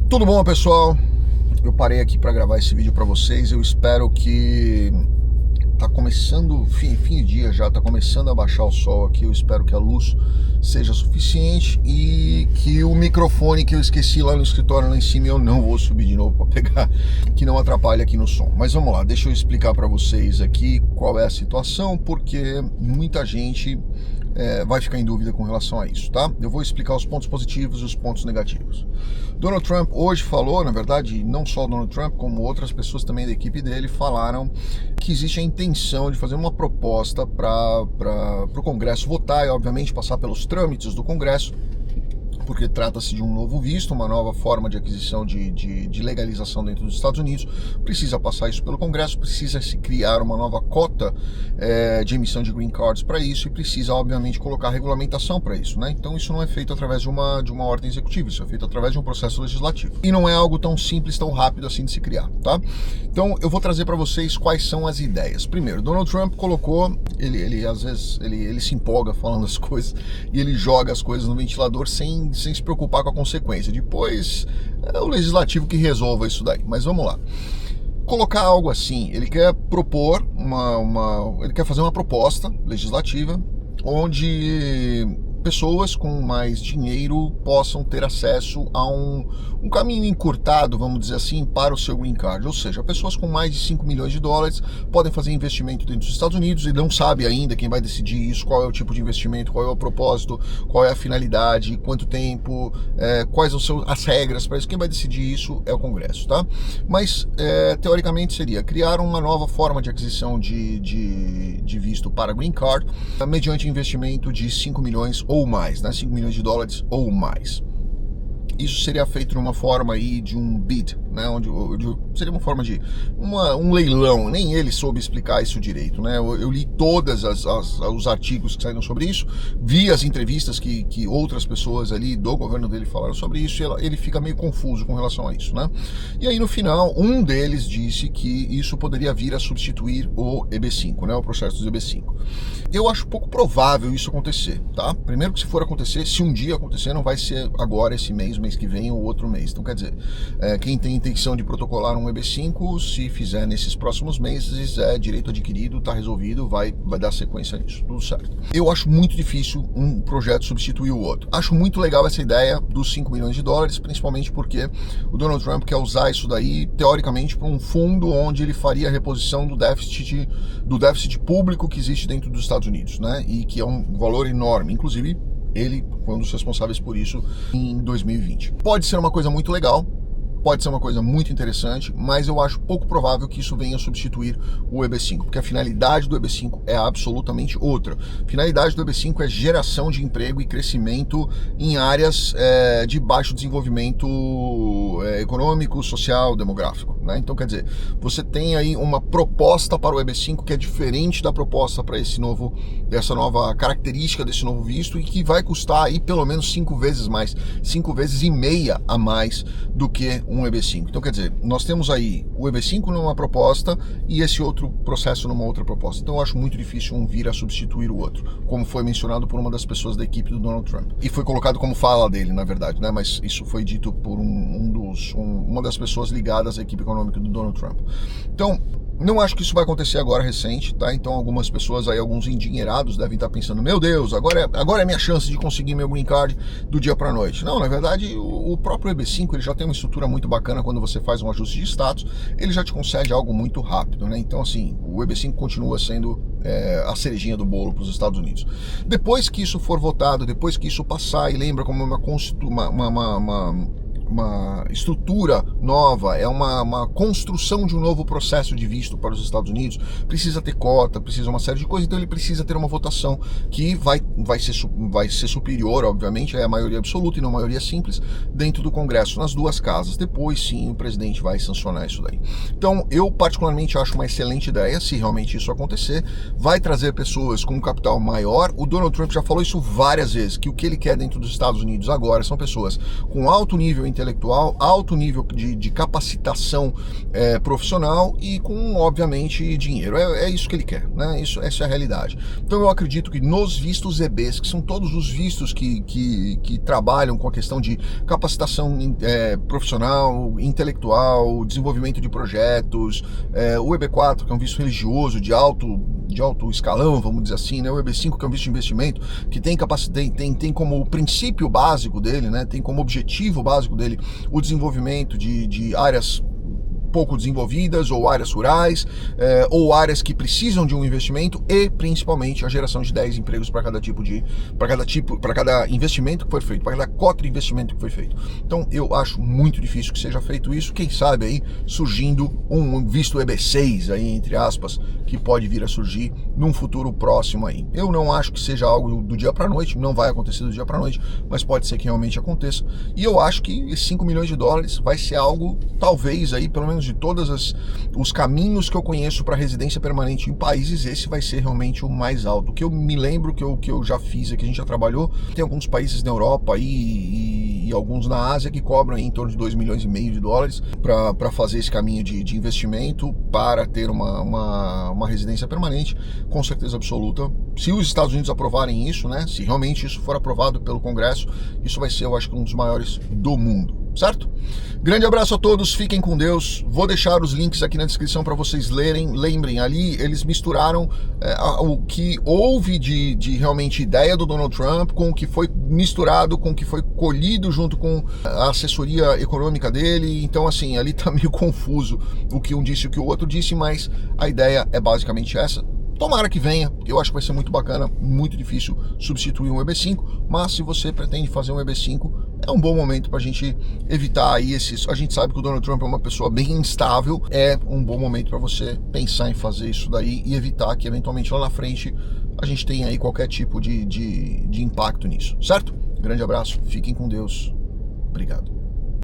Tudo bom, pessoal? Eu parei aqui para gravar esse vídeo para vocês. Eu espero que tá começando, fim de dia já, tá começando a baixar o sol aqui. Eu espero que a luz seja suficiente e que o microfone que eu esqueci lá no escritório lá em cima eu não vou subir de novo para pegar, que não atrapalhe aqui no som. Mas vamos lá, deixa eu explicar para vocês aqui qual é a situação, porque muita gente vai ficar em dúvida com relação a isso, tá? Eu vou explicar os pontos positivos e os pontos negativos. Donald Trump hoje falou, na verdade, não só o Donald Trump, como outras pessoas também da equipe dele falaram que existe a intenção de fazer uma proposta para o Congresso votar e, obviamente, passar pelos trâmites do Congresso, porque trata-se de um novo visto, uma nova forma de aquisição de legalização dentro dos Estados Unidos. Precisa passar isso pelo Congresso, precisa se criar uma nova cota de emissão de green cards para isso e precisa, obviamente, colocar regulamentação para isso, né? Então isso não é feito através de uma ordem executiva, isso é feito através de um processo legislativo. E não é algo tão simples, tão rápido assim de se criar, tá? Então eu vou trazer para vocês quais são as ideias. Primeiro, Donald Trump colocou, ele às vezes ele se empolga falando as coisas e ele joga as coisas no ventilador sem se preocupar com a consequência. Depois é o legislativo que resolva isso daí. Mas vamos lá. Colocar algo assim, ele quer propor ele quer fazer uma proposta legislativa onde pessoas com mais dinheiro possam ter acesso a um caminho encurtado, vamos dizer assim, para o seu green card. Ou seja, pessoas com mais de 5 milhões de dólares podem fazer investimento dentro dos Estados Unidos e não sabe ainda quem vai decidir isso, qual é o tipo de investimento, qual é o propósito, qual é a finalidade, quanto tempo, quais são as regras para isso. Quem vai decidir isso é o Congresso, tá? Mas, teoricamente, seria criar uma nova forma de aquisição de visto para green card mediante investimento de 5 milhões ou mais, né? 5 milhões de dólares ou mais. Isso seria feito numa forma aí de um bid, né? Seria uma forma de um leilão. Nem ele soube explicar isso direito, né? Eu li todos os artigos que saíram sobre isso, vi as entrevistas que outras pessoas ali do governo dele falaram sobre isso, e ele fica meio confuso com relação a isso, né? E aí no final, um deles disse que isso poderia vir a substituir o EB5, né? O processo do EB5. Eu acho pouco provável isso acontecer, tá? Primeiro que se for acontecer, se um dia acontecer, não vai ser agora, esse mês que vem ou outro mês. Então, quer dizer, quem tem intenção de protocolar um EB5, se fizer nesses próximos meses, é direito adquirido, tá resolvido, vai dar sequência nisso, tudo certo. Eu acho muito difícil um projeto substituir o outro. Acho muito legal essa ideia dos 5 milhões de dólares, principalmente porque o Donald Trump quer usar isso daí, teoricamente, para um fundo onde ele faria a reposição do déficit público que existe dentro dos Estados Unidos, né? E que é um valor enorme, inclusive ele foi um dos responsáveis por isso em 2020. Pode ser uma coisa muito legal, pode ser uma coisa muito interessante, mas eu acho pouco provável que isso venha substituir o EB5, porque a finalidade do EB5 é absolutamente outra. A finalidade do EB5 é geração de emprego e crescimento em áreas de baixo desenvolvimento econômico, social, demográfico, né? Então, quer dizer, você tem aí uma proposta para o EB5 que é diferente da proposta para dessa nova característica desse novo visto, e que vai custar aí pelo menos 5 vezes mais, 5 vezes e meia a mais do que um EB5. Então, quer dizer, nós temos aí o EB5 numa proposta e esse outro processo numa outra proposta. Então, eu acho muito difícil um vir a substituir o outro, como foi mencionado por uma das pessoas da equipe do Donald Trump. E foi colocado como fala dele, na verdade, né? Mas isso foi dito por uma das pessoas ligadas à equipe econômica do Donald Trump. Então, não acho que isso vai acontecer agora recente, tá? Então algumas pessoas aí, alguns endinheirados devem estar pensando, meu Deus, agora é minha chance de conseguir meu green card do dia para noite. Não, na verdade, o próprio EB5, ele já tem uma estrutura muito bacana. Quando você faz um ajuste de status, ele já te concede algo muito rápido, né? Então, assim, o EB5 continua sendo a cerejinha do bolo para os Estados Unidos. Depois que isso for votado, depois que isso passar, e lembra como uma estrutura nova, é uma construção de um novo processo de visto para os Estados Unidos, precisa ter cota, precisa uma série de coisas, então ele precisa ter uma votação que vai ser superior, obviamente, à maioria absoluta e não maioria simples, dentro do Congresso, nas duas casas. Depois sim o presidente vai sancionar isso daí. Então eu particularmente acho uma excelente ideia, se realmente isso acontecer, vai trazer pessoas com um capital maior. O Donald Trump já falou isso várias vezes, que o que ele quer dentro dos Estados Unidos agora são pessoas com alto nível intelectual, alto nível de capacitação profissional e com, obviamente, dinheiro. É isso que ele quer, né? Essa é a realidade. Então eu acredito que nos vistos EBs, que são todos os vistos que trabalham com a questão de capacitação profissional, intelectual, desenvolvimento de projetos, o EB4, que é um visto religioso de alto escalão, vamos dizer assim, né? O EB5, que é um visto de investimento, que tem como princípio básico dele, né? Tem como objetivo básico dele o desenvolvimento de áreas pouco desenvolvidas, ou áreas rurais, ou áreas que precisam de um investimento, e principalmente a geração de 10 empregos para cada investimento que foi feito, para cada cota de investimento que foi feito. Então eu acho muito difícil que seja feito isso, quem sabe aí surgindo um visto EB6 aí, entre aspas, que pode vir a surgir num futuro próximo aí. Eu não acho que seja algo do dia para noite, não vai acontecer do dia para noite, mas pode ser que realmente aconteça, e eu acho que esses 5 milhões de dólares vai ser algo, talvez aí, pelo menos de todos os caminhos que eu conheço para residência permanente em países, esse vai ser realmente o mais alto. O que eu me lembro que eu já fiz aqui, a gente já trabalhou, tem alguns países na Europa e alguns na Ásia que cobram em torno de 2,5 milhões de dólares para fazer esse caminho de investimento para ter uma residência permanente, com certeza absoluta. Se os Estados Unidos aprovarem isso, né, se realmente isso for aprovado pelo Congresso, isso vai ser, eu acho que um dos maiores do mundo, certo? Grande abraço a todos, fiquem com Deus. Vou deixar os links aqui na descrição para vocês lerem. Lembrem, ali eles misturaram o que houve de realmente ideia do Donald Trump com o que foi misturado, com o que foi colhido junto com a assessoria econômica dele. Então, assim, ali tá meio confuso o que um disse e o que o outro disse, mas a ideia é basicamente essa. Tomara que venha, eu acho que vai ser muito bacana, muito difícil substituir um EB5, mas se você pretende fazer um EB5, é um bom momento para a gente evitar aí a gente sabe que o Donald Trump é uma pessoa bem instável, é um bom momento para você pensar em fazer isso daí e evitar que eventualmente lá na frente a gente tenha aí qualquer tipo de impacto nisso, certo? Grande abraço, fiquem com Deus, obrigado.